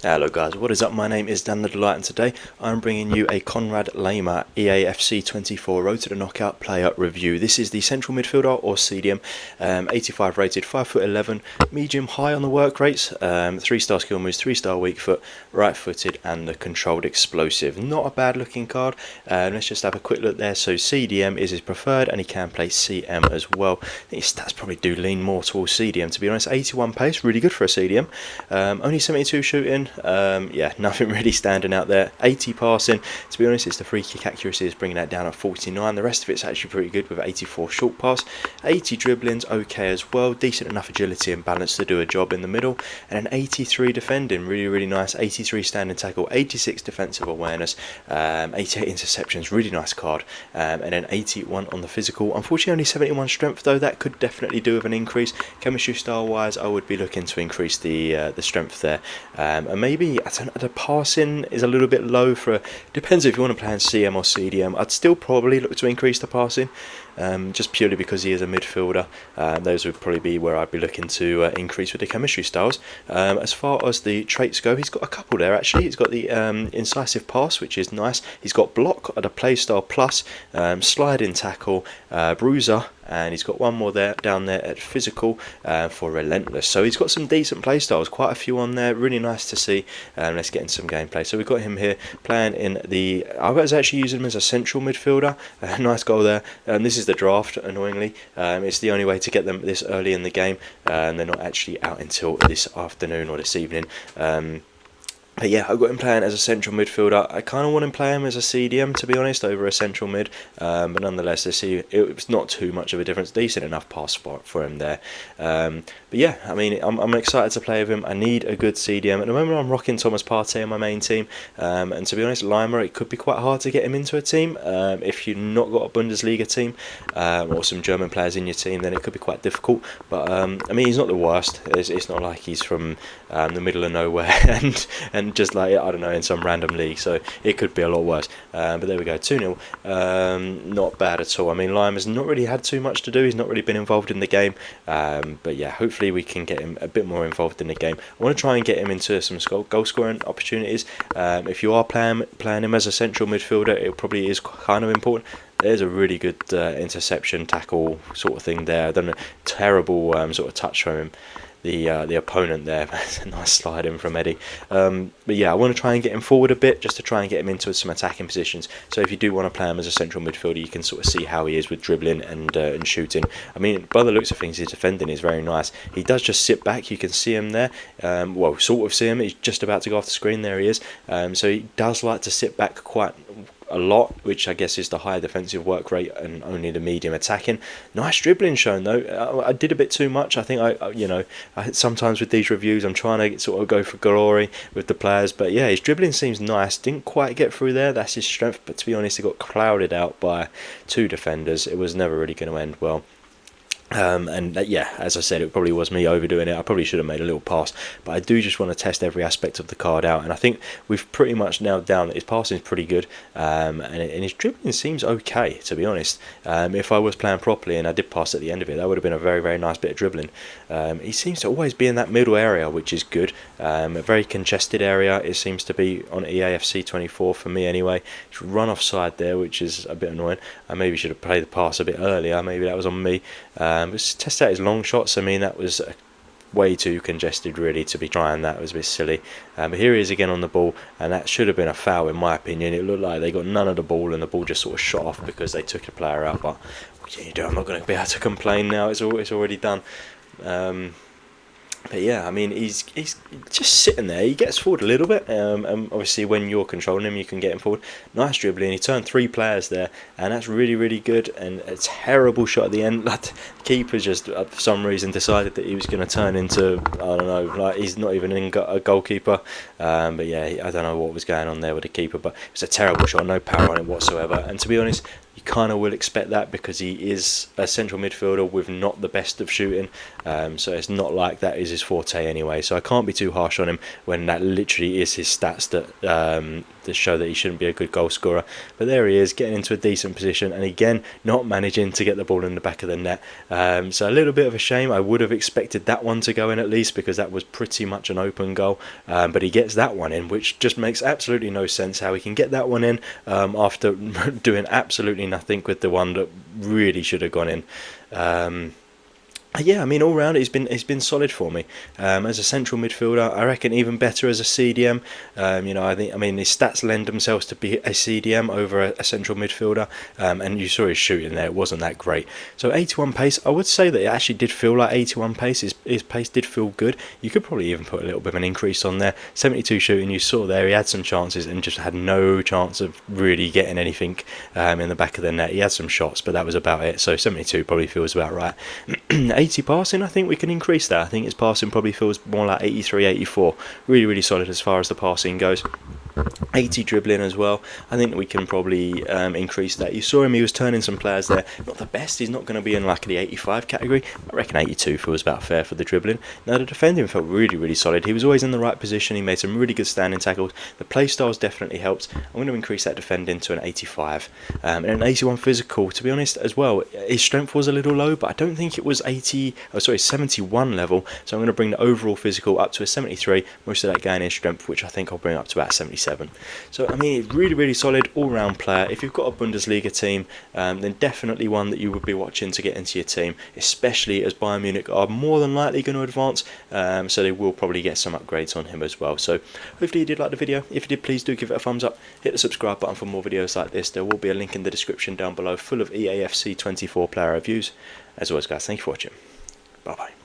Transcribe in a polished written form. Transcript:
Hello guys, what is up? My name is Dan the Delight and today I'm bringing you a Conrad Laimer Eafc 24 Road to the Knockout player review. This is the central midfielder or CDM, 85 rated, 5'11", medium high on the work rates, 3-star skill moves, 3-star weak foot, right footed and the controlled explosive. Not a bad looking card. Let's just have a quick look there. So CDM is his preferred and he can play CM as well. I think his stats probably do lean more towards CDM to be honest. 81 pace, really good for a CDM. Only 72 shooting. Yeah, nothing really standing out there. 80 passing. To be honest, it's the free kick accuracy is bringing that down at 49. The rest of it's actually pretty good with 84 short pass. 80 dribbling's okay as well. Decent enough agility and balance to do a job in the middle. And an 83 defending, really nice. 83 standing tackle, 86 defensive awareness, 88 interceptions, really nice card. And then 81 on the physical. Unfortunately, only 71 strength though. That could definitely do with an increase. Chemistry style wise, I would be looking to increase the strength there. And maybe I don't know, the passing is a little bit low for. Depends if you want to play in CM or CDM. I'd still probably look to increase the passing, just purely because he is a midfielder. Those would probably be where I'd be looking to increase with the chemistry styles. As far as the traits go, he's got a couple there actually. He's got the incisive pass, which is nice. He's got block at a play style plus, sliding tackle, bruiser. And he's got one more there down there at physical for relentless. So he's got some decent play styles, quite a few on there. Really nice to see. Let's get in some gameplay. So we've got him here playing in the. I was actually using him as a central midfielder. Nice goal there. This is the draft. Annoyingly, it's the only way to get them this early in the game. They're not actually out until this afternoon or this evening. But yeah, I've got him playing as a central midfielder. I kind of want him playing as a CDM, to be honest, over a central mid. But nonetheless, let's see, it's not too much of a difference. Decent enough pass spot for him there. But yeah, I mean, I'm excited to play with him. I need a good CDM. At the moment, I'm rocking Thomas Partey in my main team. And to be honest, Laimer, it could be quite hard to get him into a team. If you've not got a Bundesliga team or some German players in your team, then it could be quite difficult. But I mean, he's not the worst. It's not like he's from the middle of nowhere and just like, I don't know, in some random league, so it could be a lot worse. But there we go, 2-0. Not bad at all. I mean, Laimer's not really had too much to do. He's not really been involved in the game. But yeah, hopefully we can get him a bit more involved in the game. I want to try and get him into some goal scoring opportunities. If you are playing him as a central midfielder, it probably is kind of important. There's a really good interception tackle sort of thing there. I don't know, terrible sort of touch from him. The opponent there. Nice slide in from Eddie. But yeah, I want to try and get him forward a bit just to try and get him into some attacking positions. So if you do want to play him as a central midfielder, you can sort of see how he is with dribbling and shooting. I mean, by the looks of things, his defending is very nice. He does just sit back. You can see him there. Well, sort of see him. He's just about to go off the screen. There he is. So he does like to sit back quite a lot, which I guess is the higher defensive work rate and only the medium attacking. Nice dribbling shown though. I did a bit too much. I think I sometimes with these reviews I'm trying to sort of go for glory with the players, but yeah, his dribbling seems nice. Didn't quite get through there. That's his strength, but to be honest, it got clouded out by two defenders. It was never really going to end well. Yeah, as I said, it probably was me overdoing it. I probably should have made a little pass, but I do just want to test every aspect of the card out, and I think we've pretty much nailed down that his passing is pretty good, and his dribbling seems okay, to be honest. If I was playing properly and I did pass at the end of it, that would have been a very nice bit of dribbling. He seems to always be in that middle area, which is good. A very congested area it seems to be on Eafc 24 for me anyway. It's run offside there, which is a bit annoying. I maybe should have played the pass a bit earlier. Maybe that was on me. Let's test out his long shots. I mean, that was way too congested really to be trying that. It was a bit silly. But here he is again on the ball, and that should have been a foul in my opinion. It looked like they got none of the ball and the ball just sort of shot off because they took the player out. But what can you do? I'm not going to be able to complain now. It's already done. But yeah, I mean, he's just sitting there. He gets forward a little bit, and obviously when you're controlling him, you can get him forward. Nice dribbling. He turned 3 players there, and that's really good. And a terrible shot at the end. Like, the keeper just, for some reason, decided that he was going to turn into, I don't know, like he's not even a goalkeeper. But yeah, I don't know what was going on there with the keeper, but it was a terrible shot. No power on it whatsoever. And to be honest, you kind of will expect that because he is a central midfielder with not the best of shooting, so it's not like that is his forte anyway, so I can't be too harsh on him when that literally is his stats that to show that he shouldn't be a good goal scorer. But there he is, getting into a decent position, and again not managing to get the ball in the back of the net. So a little bit of a shame. I would have expected that one to go in at least, because that was pretty much an open goal. But he gets that one in, which just makes absolutely no sense how he can get that one in after doing absolutely nothing with the one that really should have gone in. Yeah, I mean, all round it's been solid for me as a central midfielder. I reckon even better as a CDM. You know, I mean his stats lend themselves to be a CDM over a central midfielder, and you saw his shooting there; it wasn't that great. So 81 pace, I would say that it actually did feel like 81 pace. His pace did feel good. You could probably even put a little bit of an increase on there. 72 shooting, you saw there he had some chances and just had no chance of really getting anything in the back of the net. He had some shots, but that was about it. So 72 probably feels about right. 80 passing, I think we can increase that. I think his passing probably feels more like 83, 84. Really, really solid as far as the passing goes. 80 dribbling as well. I think we can probably increase that. You saw him, he was turning some players there. Not the best, he's not going to be in like the 85 category. I reckon 82 feels about fair for the dribbling. Now the defending felt really, really solid. He was always in the right position. He made some really good standing tackles. The play styles definitely helped. I'm going to increase that defending to an 85. And an 81 physical, to be honest, as well. His strength was a little low, but I don't think it was 71 level. So I'm going to bring the overall physical up to a 73. Most of that gain in strength, which I think I'll bring up to about 77. So I mean, really, really solid all-round player. If you've got a Bundesliga team, then definitely one that you would be watching to get into your team, especially as Bayern Munich are more than likely going to advance, so they will probably get some upgrades on him as well. So hopefully you did like the video. If you did, please do give it a thumbs up, hit the subscribe button for more videos like this. There will be a link in the description down below full of Eafc 24 player reviews. As always guys, thank you for watching. Bye bye.